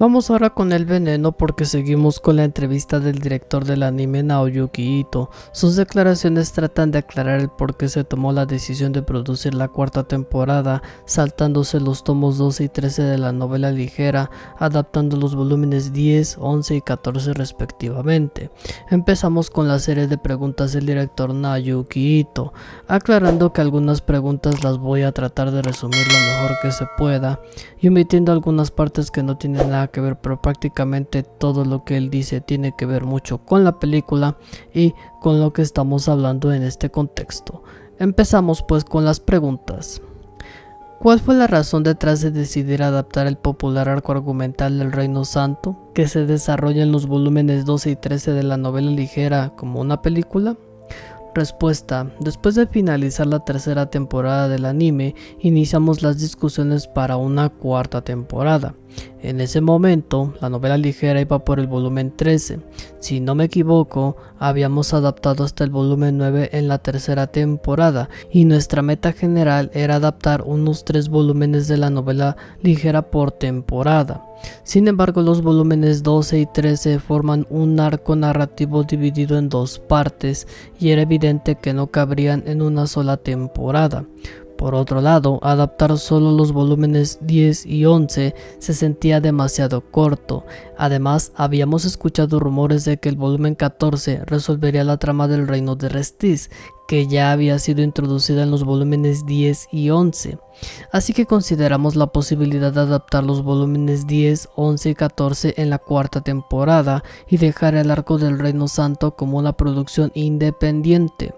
Vamos ahora con el veneno porque seguimos con la entrevista del director del anime Naoyuki Ito. Sus declaraciones tratan de aclarar el por qué se tomó la decisión de producir la cuarta temporada, saltándose los tomos 12 y 13 de la novela ligera, adaptando los volúmenes 10, 11 y 14 respectivamente. Empezamos con la serie de preguntas del director Naoyuki Ito, aclarando que algunas preguntas las voy a tratar de resumir lo mejor que se pueda y omitiendo algunas partes que no tienen nada que ver, pero prácticamente todo lo que él dice tiene que ver mucho con la película y con lo que estamos hablando en este contexto. Empezamos pues con las preguntas. ¿Cuál fue la razón detrás de decidir adaptar el popular arco argumental del Reino Santo, que se desarrolla en los volúmenes 12 y 13 de la novela ligera, como una película? Respuesta: después de finalizar la tercera temporada del anime, iniciamos las discusiones para una cuarta temporada. En ese momento, la novela ligera iba por el volumen 13. Si no me equivoco, habíamos adaptado hasta el volumen 9 en la tercera temporada y nuestra meta general era adaptar unos 3 volúmenes de la novela ligera por temporada. Sin embargo, los volúmenes 12 y 13 forman un arco narrativo dividido en 2 partes y era evidente que no cabrían en una sola temporada. Por otro lado, adaptar solo los volúmenes 10 y 11 se sentía demasiado corto. Además, habíamos escuchado rumores de que el volumen 14 resolvería la trama del reino de Restis, que ya había sido introducida en los volúmenes 10 y 11. Así que consideramos la posibilidad de adaptar los volúmenes 10, 11 y 14 en la cuarta temporada y dejar el arco del Reino Santo como una producción independiente.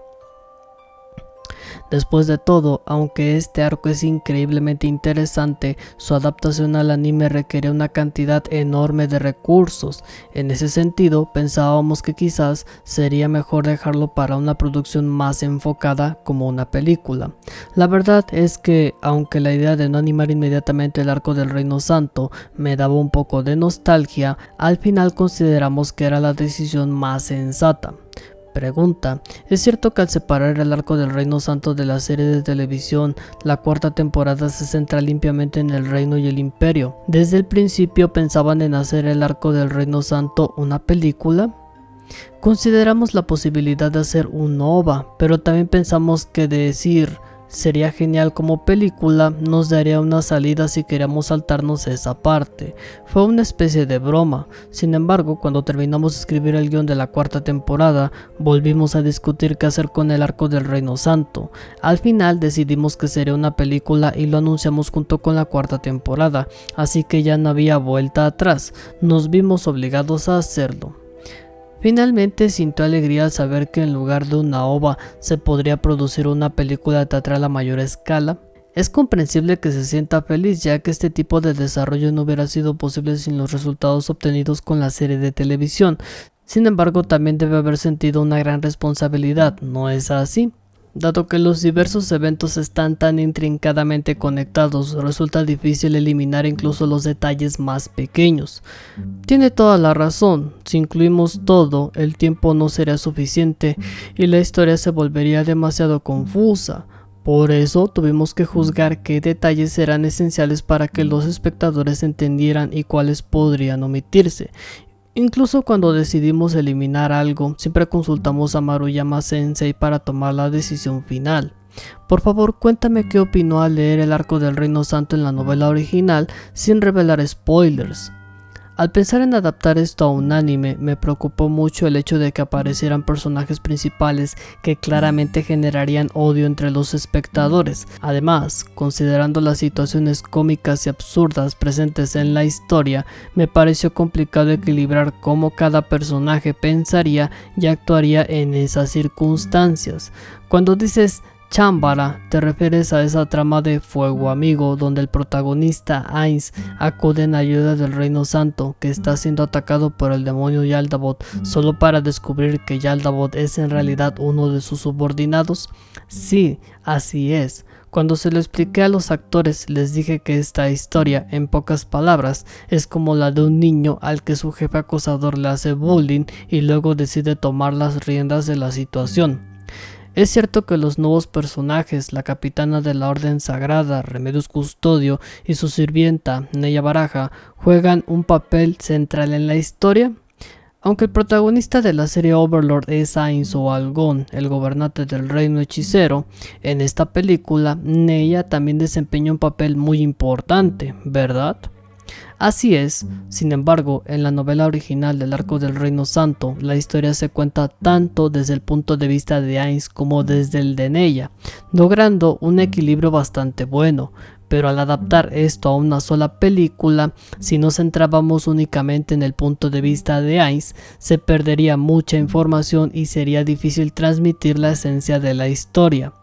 Después de todo, aunque este arco es increíblemente interesante, su adaptación al anime requería una cantidad enorme de recursos. En ese sentido, pensábamos que quizás sería mejor dejarlo para una producción más enfocada como una película. La verdad es que, aunque la idea de no animar inmediatamente el arco del Reino Santo me daba un poco de nostalgia, al final consideramos que era la decisión más sensata. Pregunta: ¿es cierto que al separar el arco del Reino Santo de la serie de televisión, la cuarta temporada se centra limpiamente en el reino y el imperio? ¿Desde el principio pensaban en hacer el arco del Reino Santo una película? Consideramos la posibilidad de hacer un OVA, pero también pensamos que decir sería genial como película nos daría una salida si queríamos saltarnos esa parte. Fue una especie de broma. Sin embargo, cuando terminamos de escribir el guión de la cuarta temporada, volvimos a discutir qué hacer con el arco del Reino Santo. Al final decidimos que sería una película y lo anunciamos junto con la cuarta temporada, así que ya no había vuelta atrás. Nos vimos obligados a hacerlo. Finalmente sintió alegría al saber que en lugar de una OVA se podría producir una película teatral a mayor escala. Es comprensible que se sienta feliz, ya que este tipo de desarrollo no hubiera sido posible sin los resultados obtenidos con la serie de televisión. Sin embargo, también debe haber sentido una gran responsabilidad, ¿no es así? Dado que los diversos eventos están tan intrincadamente conectados, resulta difícil eliminar incluso los detalles más pequeños. Tiene toda la razón, si incluimos todo, el tiempo no sería suficiente y la historia se volvería demasiado confusa. Por eso tuvimos que juzgar qué detalles eran esenciales para que los espectadores entendieran y cuáles podrían omitirse. Incluso cuando decidimos eliminar algo, siempre consultamos a Maruyama Sensei para tomar la decisión final. Por favor, cuéntame qué opinó al leer el arco del Reino Santo en la novela original sin revelar spoilers. Al pensar en adaptar esto a un anime, me preocupó mucho el hecho de que aparecieran personajes principales que claramente generarían odio entre los espectadores. Además, considerando las situaciones cómicas y absurdas presentes en la historia, me pareció complicado equilibrar cómo cada personaje pensaría y actuaría en esas circunstancias. Cuando dices Chambara, te refieres a esa trama de Fuego Amigo donde el protagonista Ainz acude en ayuda del Reino Santo que está siendo atacado por el demonio Yaldabaoth solo para descubrir que Yaldabaoth es en realidad uno de sus subordinados. Sí, así es. Cuando se lo expliqué a los actores, les dije que esta historia, en pocas palabras, es como la de un niño al que su jefe acosador le hace bullying y luego decide tomar las riendas de la situación. Es cierto que los nuevos personajes, la capitana de la Orden Sagrada, Remedios Custodio, y su sirvienta, Neya Baraja, juegan un papel central en la historia. Aunque el protagonista de la serie Overlord es Ainz o Algón, el gobernante del reino hechicero, en esta película Neya también desempeña un papel muy importante, ¿verdad? Así es, sin embargo, en la novela original del Arco del Reino Santo, la historia se cuenta tanto desde el punto de vista de Ainz como desde el de Neya, logrando un equilibrio bastante bueno. Pero al adaptar esto a una sola película, si nos centrábamos únicamente en el punto de vista de Ainz, se perdería mucha información y sería difícil transmitir la esencia de la historia.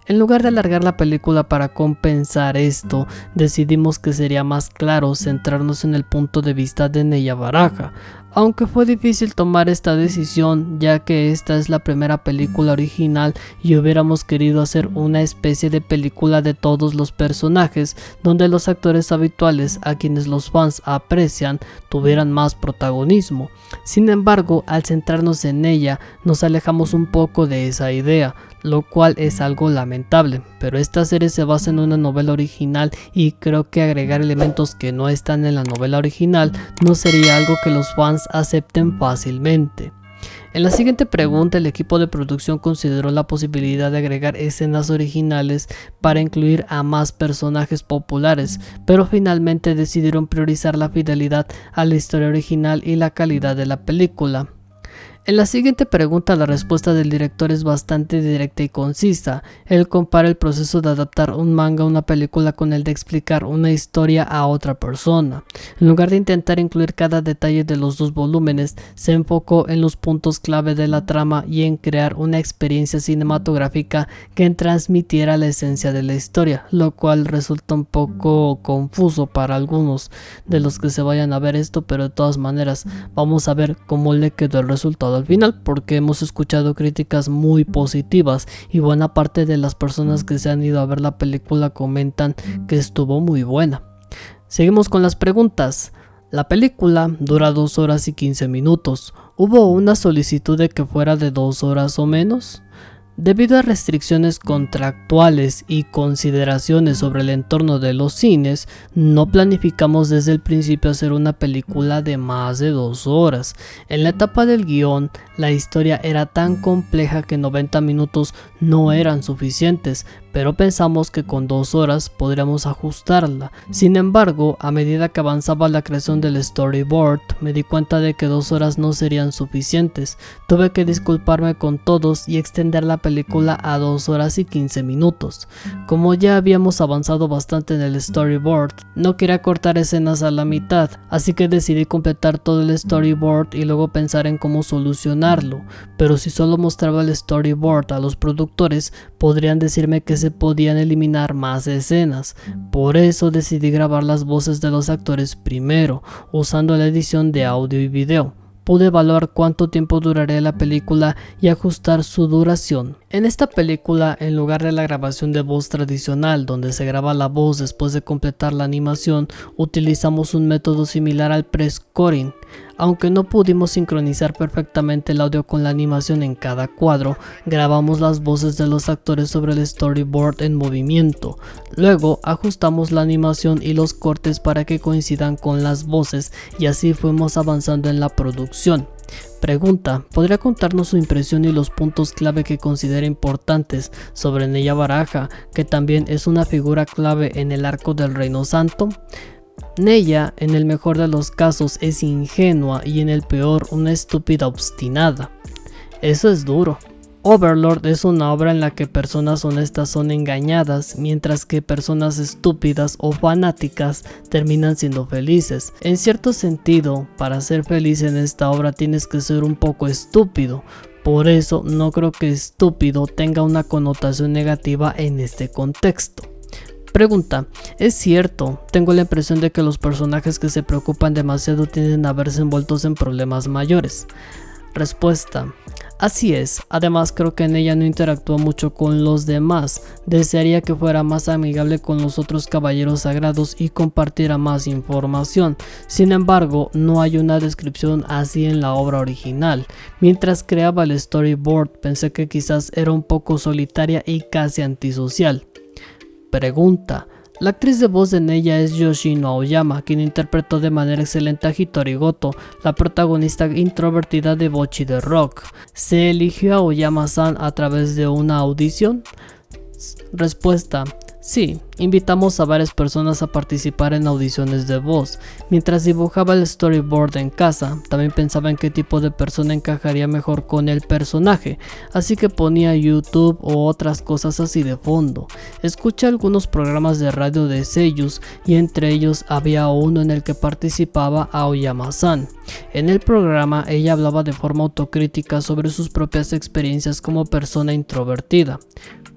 En lugar de alargar la película para compensar esto, decidimos que sería más claro centrarnos en el punto de vista de Neya Baraja. Aunque fue difícil tomar esta decisión, ya que esta es la primera película original y hubiéramos querido hacer una especie de película de todos los personajes, donde los actores habituales, a quienes los fans aprecian, tuvieran más protagonismo. Sin embargo, al centrarnos en ella, nos alejamos un poco de esa idea, lo cual es algo lamentable, pero esta serie se basa en una novela original y creo que agregar elementos que no están en la novela original no sería algo que los fans acepten fácilmente. En la siguiente pregunta, el equipo de producción consideró la posibilidad de agregar escenas originales para incluir a más personajes populares, pero finalmente decidieron priorizar la fidelidad a la historia original y la calidad de la película. En la siguiente pregunta, la respuesta del director es bastante directa y concisa. Él compara el proceso de adaptar un manga a una película con el de explicar una historia a otra persona. En lugar de intentar incluir cada detalle de los dos volúmenes, se enfocó en los puntos clave de la trama y en crear una experiencia cinematográfica que transmitiera la esencia de la historia, lo cual resulta un poco confuso para algunos de los que se vayan a ver esto, pero de todas maneras vamos a ver cómo le quedó el resultado al final, porque hemos escuchado críticas muy positivas y buena parte de las personas que se han ido a ver la película comentan que estuvo muy buena. Seguimos con las preguntas. La película dura 2 horas y 15 minutos. ¿Hubo una solicitud de que fuera de 2 horas o menos? Debido a restricciones contractuales y consideraciones sobre el entorno de los cines, no planificamos desde el principio hacer una película de más de 2 horas. En la etapa del guión, la historia era tan compleja que 90 minutos no eran suficientes, pero pensamos que con 2 horas podríamos ajustarla. Sin embargo, a medida que avanzaba la creación del storyboard, me di cuenta de que 2 horas no serían suficientes. Tuve que disculparme con todos y extender la película a 2 horas y 15 minutos. Como ya habíamos avanzado bastante en el storyboard, no quería cortar escenas a la mitad, así que decidí completar todo el storyboard y luego pensar en cómo solucionarlo. Pero si solo mostraba el storyboard a los productores, podrían decirme que se podían eliminar más escenas. Por eso decidí grabar las voces de los actores primero, usando la edición de audio y video. Pude evaluar cuánto tiempo duraría la película y ajustar su duración. En esta película, en lugar de la grabación de voz tradicional, donde se graba la voz después de completar la animación, utilizamos un método similar al pre-scoring. Aunque no pudimos sincronizar perfectamente el audio con la animación en cada cuadro, grabamos las voces de los actores sobre el storyboard en movimiento. Luego ajustamos la animación y los cortes para que coincidan con las voces y así fuimos avanzando en la producción. Pregunta: ¿podría contarnos su impresión y los puntos clave que considera importantes sobre Neya Baraja, que también es una figura clave en el Arco del Reino Santo? Neya, en el mejor de los casos, es ingenua y en el peor, una estúpida obstinada. Eso es duro. Overlord es una obra en la que personas honestas son engañadas, mientras que personas estúpidas o fanáticas terminan siendo felices. En cierto sentido, para ser feliz en esta obra tienes que ser un poco estúpido. Por eso no creo que estúpido tenga una connotación negativa en este contexto. Pregunta: ¿es cierto? Tengo la impresión de que los personajes que se preocupan demasiado tienden a verse envueltos en problemas mayores. Respuesta: Así es, además creo que en ella no interactúa mucho con los demás, desearía que fuera más amigable con los otros caballeros sagrados y compartiera más información. Sin embargo, no hay una descripción así en la obra original. Mientras creaba el storyboard pensé que quizás era un poco solitaria y casi antisocial. Pregunta: la actriz de voz en ella es Yoshino Aoyama, quien interpretó de manera excelente a Hitori Goto, la protagonista introvertida de Bocchi the Rock. ¿Se eligió a Aoyama-san a través de una audición? Respuesta: sí, invitamos a varias personas a participar en audiciones de voz. Mientras dibujaba el storyboard en casa, también pensaba en qué tipo de persona encajaría mejor con el personaje, así que ponía YouTube o otras cosas así de fondo. Escuché algunos programas de radio de seiyus y entre ellos había uno en el que participaba Aoyama-san. En el programa ella hablaba de forma autocrítica sobre sus propias experiencias como persona introvertida.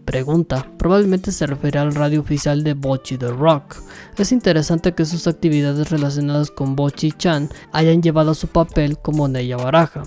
Pregunta: probablemente se refiere al radio oficial de Bocchi the Rock. Es interesante que sus actividades relacionadas con Bocchi-chan hayan llevado a su papel como Neya Baraja.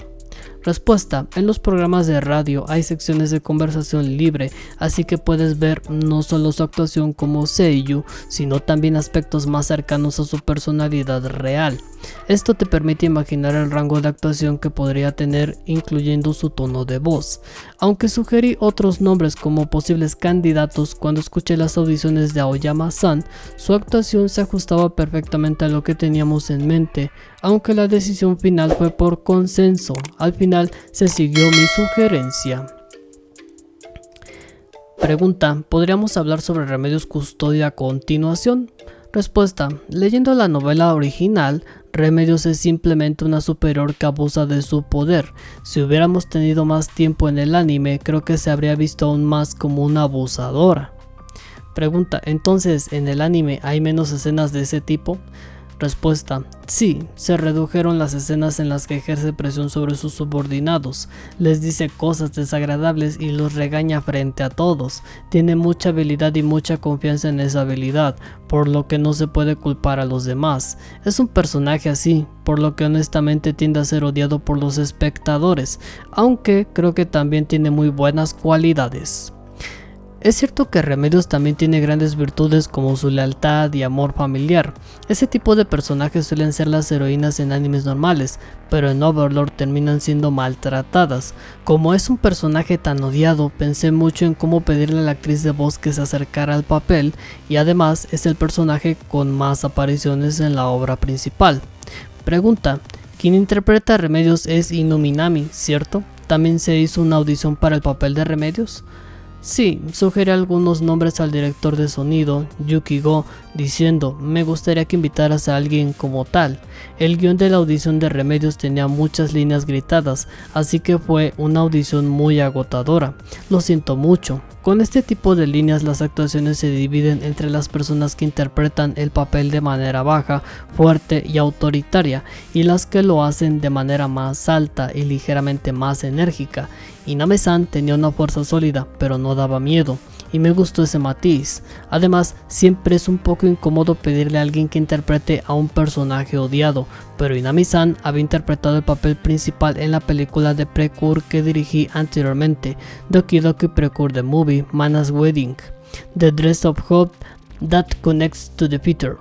Respuesta: en los programas de radio hay secciones de conversación libre, así que puedes ver no solo su actuación como seiyuu, sino también aspectos más cercanos a su personalidad real. Esto te permite imaginar el rango de actuación que podría tener, incluyendo su tono de voz. Aunque sugerí otros nombres como posibles candidatos cuando escuché las audiciones de Aoyama-san, su actuación se ajustaba perfectamente a lo que teníamos en mente, aunque la decisión final fue por consenso. Al final se siguió mi sugerencia. Pregunta: ¿podríamos hablar sobre Remedios Custodio a continuación? Respuesta: leyendo la novela original, Remedios es simplemente una superior que abusa de su poder. Si hubiéramos tenido más tiempo en el anime, creo que se habría visto aún más como una abusadora. Pregunta: entonces, ¿en el anime hay menos escenas de ese tipo? Respuesta: sí, se redujeron las escenas en las que ejerce presión sobre sus subordinados, les dice cosas desagradables y los regaña frente a todos. Tiene mucha habilidad y mucha confianza en esa habilidad, por lo que no se puede culpar a los demás. Es un personaje así, por lo que honestamente tiende a ser odiado por los espectadores, aunque creo que también tiene muy buenas cualidades. Es cierto que Remedios también tiene grandes virtudes como su lealtad y amor familiar. Ese tipo de personajes suelen ser las heroínas en animes normales, pero en Overlord terminan siendo maltratadas. Como es un personaje tan odiado, pensé mucho en cómo pedirle a la actriz de voz que se acercara al papel, y además es el personaje con más apariciones en la obra principal. Pregunta: quien interpreta a Remedios es Inuminami, ¿cierto? ¿También se hizo una audición para el papel de Remedios? Sí, sugerí algunos nombres al director de sonido, Yuki Go, diciendo: me gustaría que invitaras a alguien como tal. El guión de la audición de Remedios tenía muchas líneas gritadas, así que fue una audición muy agotadora. Lo siento mucho. Con este tipo de líneas las actuaciones se dividen entre las personas que interpretan el papel de manera baja, fuerte y autoritaria, y las que lo hacen de manera más alta y ligeramente más enérgica. Iname-san tenía una fuerza sólida, pero no daba miedo, y me gustó ese matiz. Además, siempre es un poco incómodo pedirle a alguien que interprete a un personaje odiado, pero Inami-san había interpretado el papel principal en la película de Precure que dirigí anteriormente, Doki Doki Precure the Movie, Mana's Wedding, The Dress of Hope That Connects to the Future.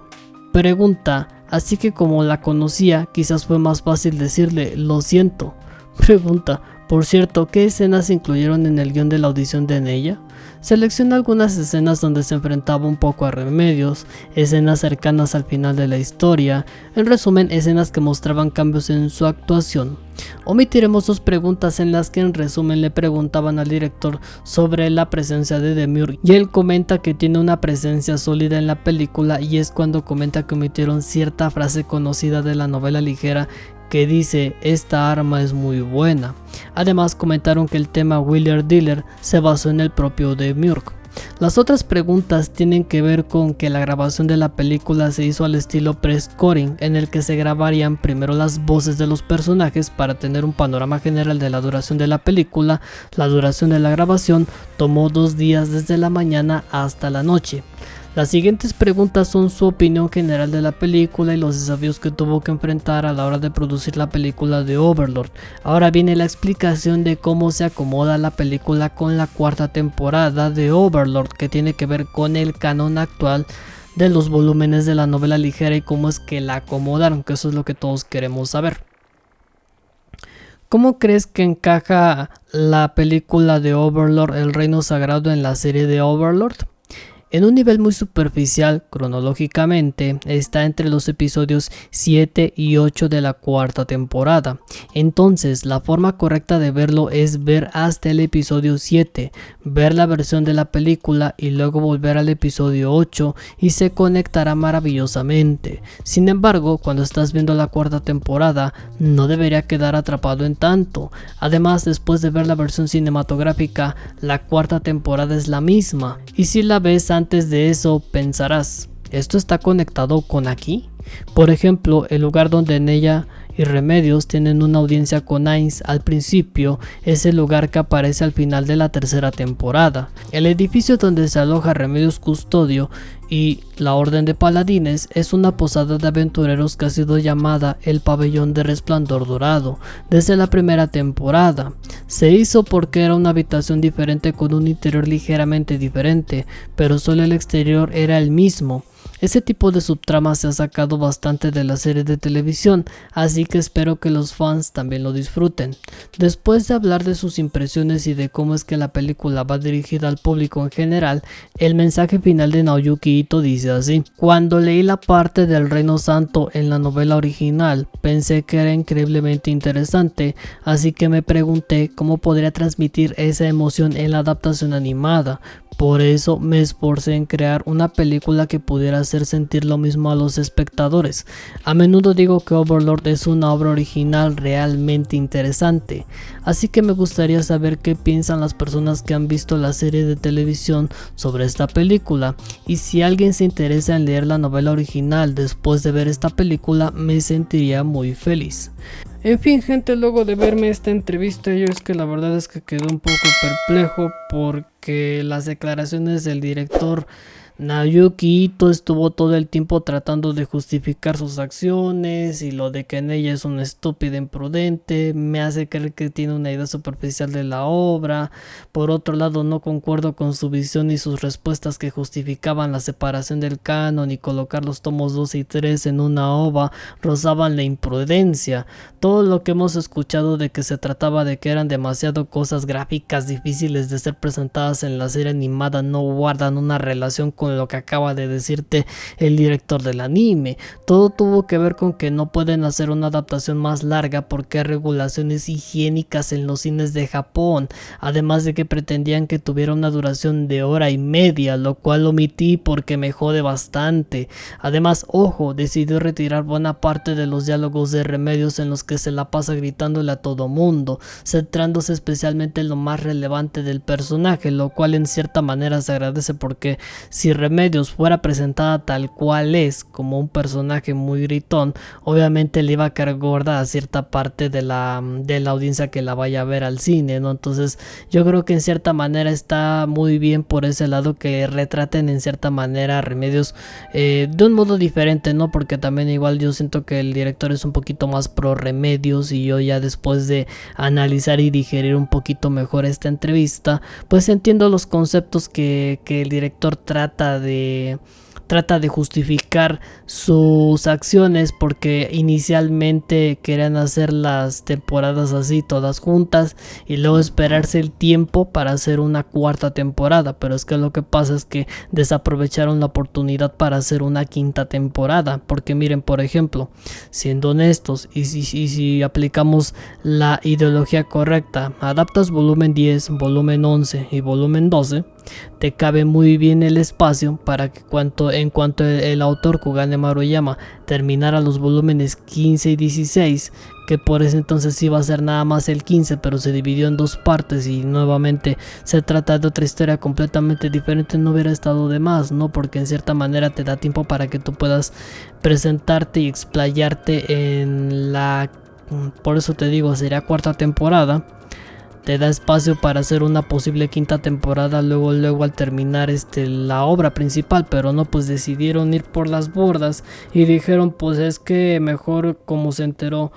Pregunta: así que como la conocía, quizás fue más fácil decirle lo siento. Pregunta: por cierto, ¿qué escenas se incluyeron en el guión de la audición de Neya? Selecciona algunas escenas donde se enfrentaba un poco a Remedios, escenas cercanas al final de la historia, en resumen, escenas que mostraban cambios en su actuación. Omitiremos 2 preguntas en las que en resumen le preguntaban al director sobre la presencia de Demiurge y él comenta que tiene una presencia sólida en la película, y es cuando comenta que omitieron cierta frase conocida de la novela ligera que dice: esta arma es muy buena. Además comentaron que el tema Wheeler Dealer se basó en el propio Demiurge. Las otras preguntas tienen que ver con que la grabación de la película se hizo al estilo pre-scoring, en el que se grabarían primero las voces de los personajes para tener un panorama general de la duración de la película. La duración de la grabación tomó 2 días desde la mañana hasta la noche. Las siguientes preguntas son su opinión general de la película y los desafíos que tuvo que enfrentar a la hora de producir la película de Overlord. Ahora viene la explicación de cómo se acomoda la película con la cuarta temporada de Overlord, que tiene que ver con el canon actual de los volúmenes de la novela ligera y cómo es que la acomodaron, que eso es lo que todos queremos saber. ¿Cómo crees que encaja la película de Overlord, El Reino Sagrado, en la serie de Overlord? En un nivel muy superficial, cronológicamente, está entre los episodios 7 y 8 de la cuarta temporada. Entonces, la forma correcta de verlo es ver hasta el episodio 7, ver la versión de la película y luego volver al episodio 8 y se conectará maravillosamente. Sin embargo, cuando estás viendo la cuarta temporada, no debería quedar atrapado en tanto. Además, después de ver la versión cinematográfica, la cuarta temporada es la misma. Y si la ves antes de eso, pensarás, ¿esto está conectado con aquí? Por ejemplo, el lugar donde Neya y Remedios tienen una audiencia con Ainz al principio es el lugar que aparece al final de la tercera temporada. El edificio donde se aloja Remedios Custodio y la Orden de Paladines es una posada de aventureros que ha sido llamada el Pabellón de Resplandor Dorado desde la primera temporada. Se hizo porque era una habitación diferente con un interior ligeramente diferente, pero solo el exterior era el mismo. Ese tipo de subtrama se ha sacado bastante de la serie de televisión, así que espero que los fans también lo disfruten. Después de hablar de sus impresiones y de cómo es que la película va dirigida al público en general, el mensaje final de Naoyuki Ito dice así: cuando leí la parte del Reino Santo en la novela original, pensé que era increíblemente interesante, así que me pregunté cómo podría transmitir esa emoción en la adaptación animada. Por eso me esforcé en crear una película que pudiera hacer sentir lo mismo a los espectadores. A menudo digo que Overlord es una obra original realmente interesante, así que me gustaría saber qué piensan las personas que han visto la serie de televisión sobre esta película, y si alguien se interesa en leer la novela original después de ver esta película, me sentiría muy feliz. En fin, gente, luego de verme esta entrevista, yo es que la verdad es que quedé un poco perplejo porque las declaraciones del director Naoyuki Ito estuvo todo el tiempo tratando de justificar sus acciones, y lo de que en ella es una estúpida imprudente me hace creer que tiene una idea superficial de la obra. Por otro lado, no concuerdo con su visión y sus respuestas que justificaban la separación del canon y colocar los tomos 2 y 3 en una ova rozaban la imprudencia. Todo lo que hemos escuchado de que se trataba de que eran demasiado cosas gráficas difíciles de ser presentadas en la serie animada no guardan una relación con lo que acaba de decirte el director del anime. Todo tuvo que ver con que no pueden hacer una adaptación más larga porque hay regulaciones higiénicas en los cines de Japón, además de que pretendían que tuviera una duración de 1:30, lo cual omití porque me jode bastante. Además, ojo, decidió retirar buena parte de los diálogos de Remedios en los que se la pasa gritándole a todo mundo, centrándose especialmente en lo más relevante del personaje, lo cual en cierta manera se agradece porque si Remedios fuera presentada tal cual es, como un personaje muy gritón, obviamente le iba a caer gorda a cierta parte de la audiencia que la vaya a ver al cine, ¿no? Entonces yo creo que en cierta manera está muy bien por ese lado que retraten en cierta manera a Remedios de un modo diferente, ¿no? Porque también igual yo siento que el director es un poquito más pro Remedios, y yo ya después de analizar y digerir un poquito mejor esta entrevista, pues entiendo los conceptos que el director trata de justificar sus acciones, porque inicialmente querían hacer las temporadas así todas juntas y luego esperarse el tiempo para hacer una cuarta temporada, pero es que lo que pasa es que desaprovecharon la oportunidad para hacer una quinta temporada, porque miren, por ejemplo, siendo honestos y si aplicamos la ideología correcta, adaptas volumen 10, volumen 11 y volumen 12, te cabe muy bien el espacio para que en cuanto el autor Kugane Maruyama terminara los volúmenes 15 y 16, que por ese entonces iba a ser nada más el 15, pero se dividió en dos partes y nuevamente se trata de otra historia completamente diferente, no hubiera estado de más, ¿no? Porque en cierta manera te da tiempo para que tú puedas presentarte y explayarte por eso te digo, sería cuarta temporada. te da espacio para hacer una posible quinta temporada luego al terminar la obra principal, pero no, pues decidieron ir por las bordas y dijeron pues es que mejor, como se enteró,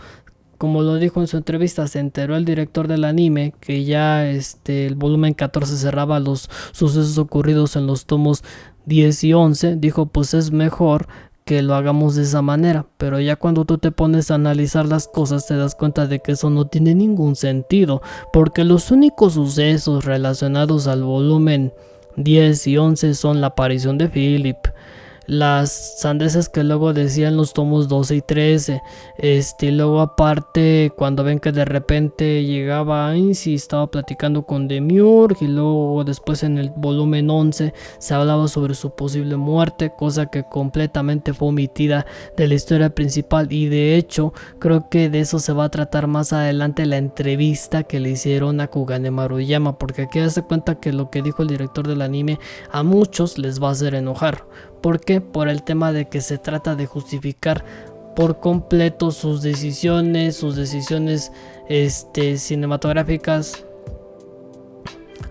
como lo dijo en su entrevista, se enteró el director del anime que ya el volumen 14 cerraba los sucesos ocurridos en los tomos 10 y 11, dijo pues es mejor que lo hagamos de esa manera. Pero ya cuando tú te pones a analizar las cosas te das cuenta de que eso no tiene ningún sentido, porque los únicos sucesos relacionados al volumen 10 y 11 son la aparición de Philip, las sandeces que luego decían los tomos 12 y 13, y luego aparte cuando ven que de repente llegaba Ainz y estaba platicando con Demiurge, y luego después en el volumen 11 se hablaba sobre su posible muerte, cosa que completamente fue omitida de la historia principal, y de hecho creo que de eso se va a tratar más adelante la entrevista que le hicieron a Kugane Maruyama, porque aquí hace cuenta que lo que dijo el director del anime a muchos les va a hacer enojar. ¿Por qué? Por el tema de que se trata de justificar por completo sus decisiones cinematográficas.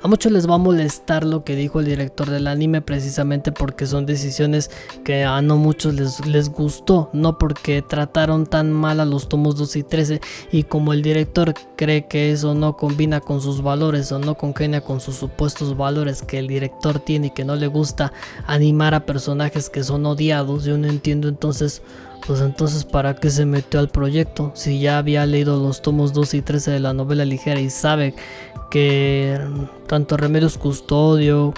A muchos les va a molestar lo que dijo el director del anime, precisamente porque son decisiones que a no muchos les gustó, no porque trataron tan mal a los tomos 12 y 13, y como el director cree que eso no combina con sus valores o no congenia con sus supuestos valores que el director tiene y que no le gusta animar a personajes que son odiados, yo no entiendo entonces ¿para qué se metió al proyecto? Si ya había leído los tomos 12 y 13 de la novela ligera y sabe que tanto Remedios Custodio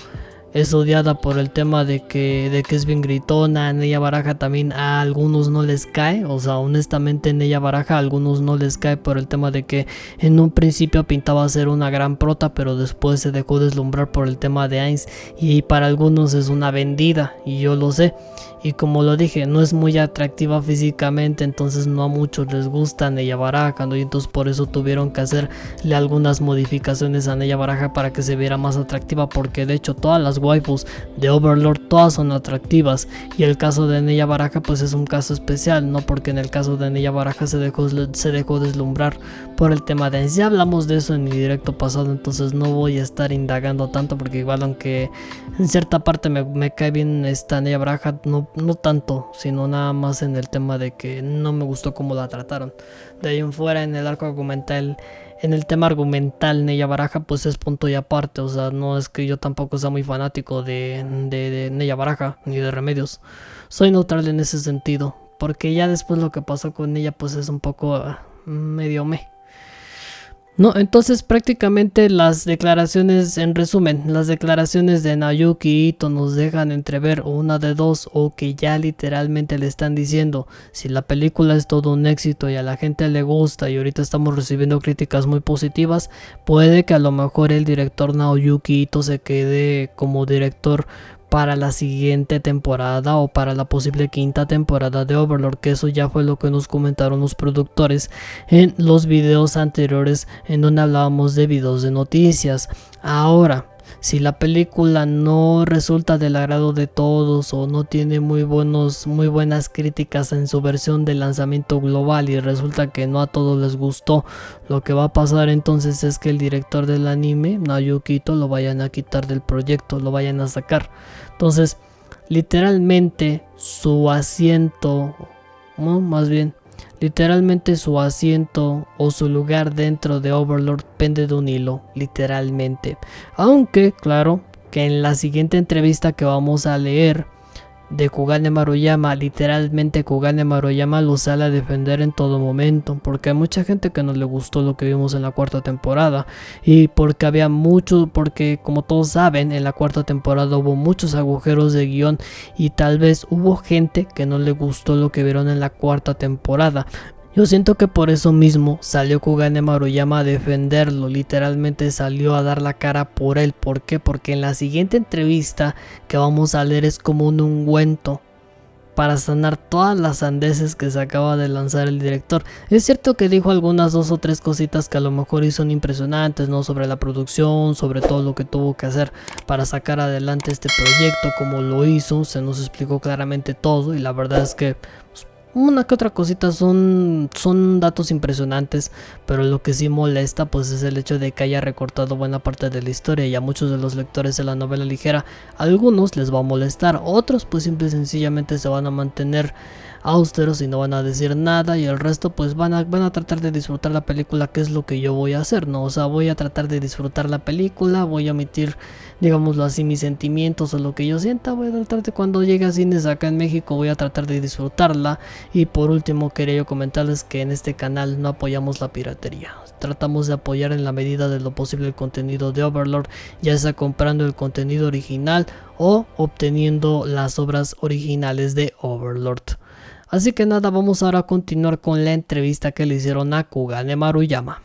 es odiada por el tema de que es bien gritona. Neya Baraja también a algunos no les cae, o sea, honestamente Neya Baraja a algunos no les cae por el tema de que en un principio pintaba ser una gran prota, pero después se dejó deslumbrar por el tema de Ainz, y para algunos es una vendida, y yo lo sé. Y como lo dije, no es muy atractiva físicamente, entonces no a muchos les gusta Neya Baraja, ¿no? Y entonces por eso tuvieron que hacerle algunas modificaciones a Neya Baraja para que se viera más atractiva, porque de hecho todas las waifus de Overlord todas son atractivas, y el caso de Neya Baraja pues es un caso especial, ¿no? Porque en el caso de Neya Baraja se dejó deslumbrar por el tema de ya hablamos de eso en mi directo pasado, entonces no voy a estar indagando tanto, porque igual aunque en cierta parte me cae bien esta Neya Baraja, no tanto, sino nada más en el tema de que no me gustó cómo la trataron. De ahí en fuera, en el arco argumental, en el tema argumental, Neya Baraja pues es punto y aparte, o sea, no es que yo tampoco sea muy fanático de Neya Baraja ni de Remedios, soy neutral en ese sentido, porque ya después lo que pasó con ella pues es un poco medio No, entonces prácticamente las declaraciones, en resumen, las declaraciones de Naoki Ito nos dejan entrever una de dos, o que ya literalmente le están diciendo, si la película es todo un éxito y a la gente le gusta y ahorita estamos recibiendo críticas muy positivas, puede que a lo mejor el director Naoki Ito se quede como director para la siguiente temporada o para la posible quinta temporada de Overlord, que eso ya fue lo que nos comentaron los productores en los videos anteriores en donde hablábamos de videos de noticias. Ahora, si la película no resulta del agrado de todos o no tiene muy buenas críticas en su versión de lanzamiento global y resulta que no a todos les gustó, lo que va a pasar entonces es que el director del anime, Naoki Ito, lo vayan a quitar del proyecto, lo vayan a sacar. Entonces, literalmente su asiento, literalmente su asiento o su lugar dentro de Overlord pende de un hilo, literalmente. Aunque, claro, que en la siguiente entrevista que vamos a leer de Kugane Maruyama, literalmente Kugane Maruyama lo sale a defender en todo momento, porque hay mucha gente que no le gustó lo que vimos en la cuarta temporada, y porque como todos saben, en la cuarta temporada hubo muchos agujeros de guión, y tal vez hubo gente que no le gustó lo que vieron en la cuarta temporada. Yo siento que por eso mismo salió Kugane Maruyama a defenderlo, literalmente salió a dar la cara por él. ¿Por qué? Porque en la siguiente entrevista que vamos a leer es como un ungüento para sanar todas las sandeces que se acaba de lanzar el director. Es cierto que dijo algunas 2 o 3 cositas que a lo mejor son impresionantes, ¿no? Sobre la producción, sobre todo lo que tuvo que hacer para sacar adelante este proyecto, como lo hizo, se nos explicó claramente todo, y la verdad es que Una que otra cosita son datos impresionantes, pero lo que sí molesta pues es el hecho de que haya recortado buena parte de la historia, y a muchos de los lectores de la novela ligera, a algunos les va a molestar, otros pues simple y sencillamente se van a mantener austeros y no van a decir nada, y el resto pues van a tratar de disfrutar la película, que es lo que yo voy a hacer, ¿no? O sea, voy a tratar de disfrutar la película, voy a omitir, digámoslo así, mis sentimientos o lo que yo sienta, voy a tratar de, cuando llegue a cines acá en México, voy a tratar de disfrutarla. Y por último quería yo comentarles que en este canal no apoyamos la piratería. Tratamos de apoyar en la medida de lo posible el contenido de Overlord, ya sea comprando el contenido original o obteniendo las obras originales de Overlord. Así que nada, vamos ahora a continuar con la entrevista que le hicieron a Kugane Maruyama.